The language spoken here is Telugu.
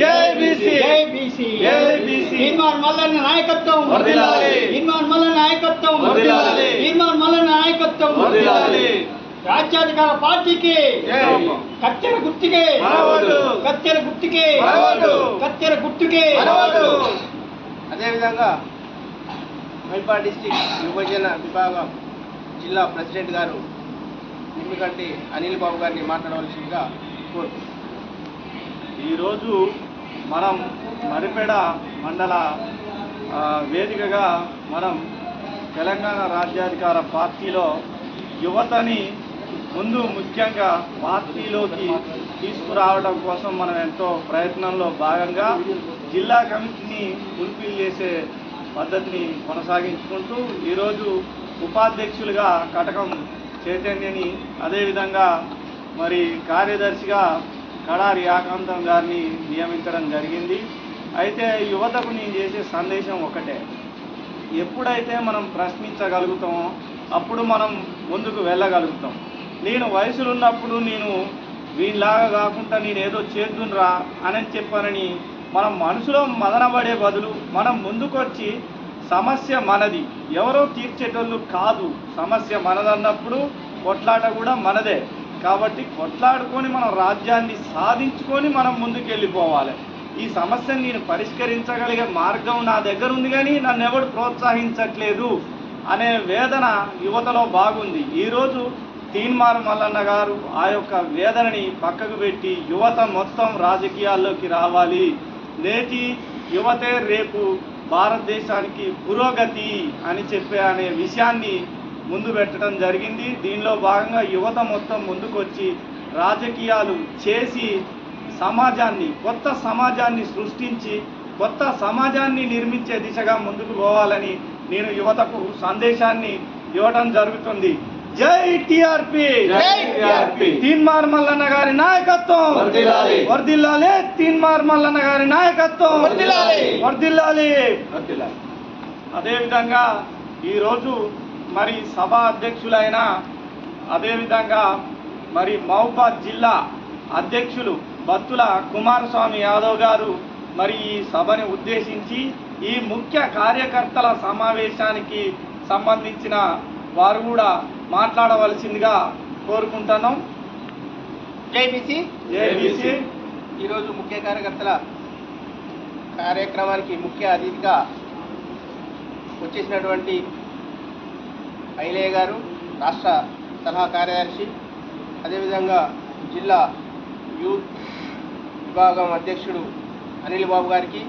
జై బీసీ జై బీసీ జై బీసీ తీర్మాన్ మల్లన్న నాయకత్వం వర్ధిల్లాలి తీర్మాన్ మల్లన్న నాయకత్వం వర్ధిల్లాలి తీర్మాన్ మల్లన్న నాయకత్వం వర్ధిల్లాలి రాజ్యాధికార పార్టీకి కత్తెర గుర్తుకే కత్తెర గుర్తుకే కత్తెర గుర్తుకే. అదేవిధంగా మైపాడ్ డిస్టిక్ విభజన విభాగం జిల్లా ప్రెసిడెంట్ గారు నిమ్మిగంటి అనిల్ బాబు గారిని మాట్లాడవలసిందిగా కోరుతున్నాను. ఈరోజు మనం మరిపెడ మండల వేదికగా మనం తెలంగాణ రాజ్యాధికార పార్టీలో యువతని ముందు ముఖ్యంగా పార్టీలోకి తీసుకురావడం కోసం మనం ఎంతో ప్రయత్నంలో భాగంగా జిల్లా కమిటీని ఫుల్ఫిల్ చేసే పద్ధతిని కొనసాగించుకుంటూ ఈరోజు ఉపాధ్యక్షులుగా కటకం చైతన్యని, అదేవిధంగా మరి కార్యదర్శిగా కడారి ఆకాంతం గారిని నియమించడం జరిగింది. అయితే యువతకు నేను చేసే సందేశం ఒకటే, ఎప్పుడైతే మనం ప్రశ్నించగలుగుతామో అప్పుడు మనం ముందుకు వెళ్ళగలుగుతాం. నేను వయసులో ఉన్నప్పుడు నేను వీళ్ళలాగా కాకుండా నేను ఏదో చేద్దునురా అని చెప్పానని మనం మనసులో మదనపడే బదులు మనం ముందుకొచ్చి సమస్య మనది, ఎవరో తీర్చేటోళ్ళు కాదు, సమస్య మనదన్నప్పుడు కొట్లాట కూడా మనదే. కాబట్టి కొట్లాడుకొని మనం రాజ్యాన్ని సాధించుకొని మనం ముందుకు వెళ్ళిపోవాలి. ఈ సమస్యను నేను పరిష్కరించగలిగే మార్గం నా దగ్గర ఉంది, కానీ నన్ను ఎవడు ప్రోత్సహించట్లేదు అనే వేదన యువతలో బాగుంది. ఈరోజు తీన్మార్ మల్లన్న గారు ఆ యొక్క వేదనని పక్కకు పెట్టి యువత మొత్తం రాజకీయాల్లోకి రావాలి, నేటి యువతే రేపు భారతదేశానికి పురోగతి అని చెప్పే అనే విషయాన్ని ముందు పెట్టడం జరిగింది. దీనిలో భాగంగా యువత మొత్తం ముందుకొచ్చి రాజకీయాలు చేసి సమాజాన్ని, కొత్త సమాజాన్ని సృష్టించి కొత్త సమాజాన్ని నిర్మించే దిశగా ముందుకు పోవాలని నేను యువతకు సందేశాన్ని ఇవ్వడం జరుగుతుంది. జై టిఆర్పి, తీన్మార్ మల్లన్న గారి నాయకత్వం వర్ధిల్లాలి, తీన్మార్ మల్లన్న గారి నాయకత్వం వర్ధిల్లాలి. అదేవిధంగా ఈరోజు మరి సభ అధ్యక్షులైన, అదేవిధంగా మరి మహబూబాద్ జిల్లా అధ్యక్షులు బత్తుల కుమారస్వామి యాదవ్ గారు మరి ఈ సభని ఉద్దేశించి ఈ ముఖ్య కార్యకర్తల సమావేశానికి సంబంధించిన వారు కూడా మాట్లాడవలసిందిగా కోరుకుంటున్నాం. జై బీసీ జై బీసీ. ఈరోజు ముఖ్య కార్యకర్తల కార్యక్రమానికి ముఖ్య అతిథిగా వచ్చేసినటువంటి ఐలయ్య గారు, రాష్ట్ర సలహా కార్యదర్శి, అదేవిధంగా జిల్లా యూత్ విభాగం అధ్యక్షుడు అనిల్ బాబు గారికి,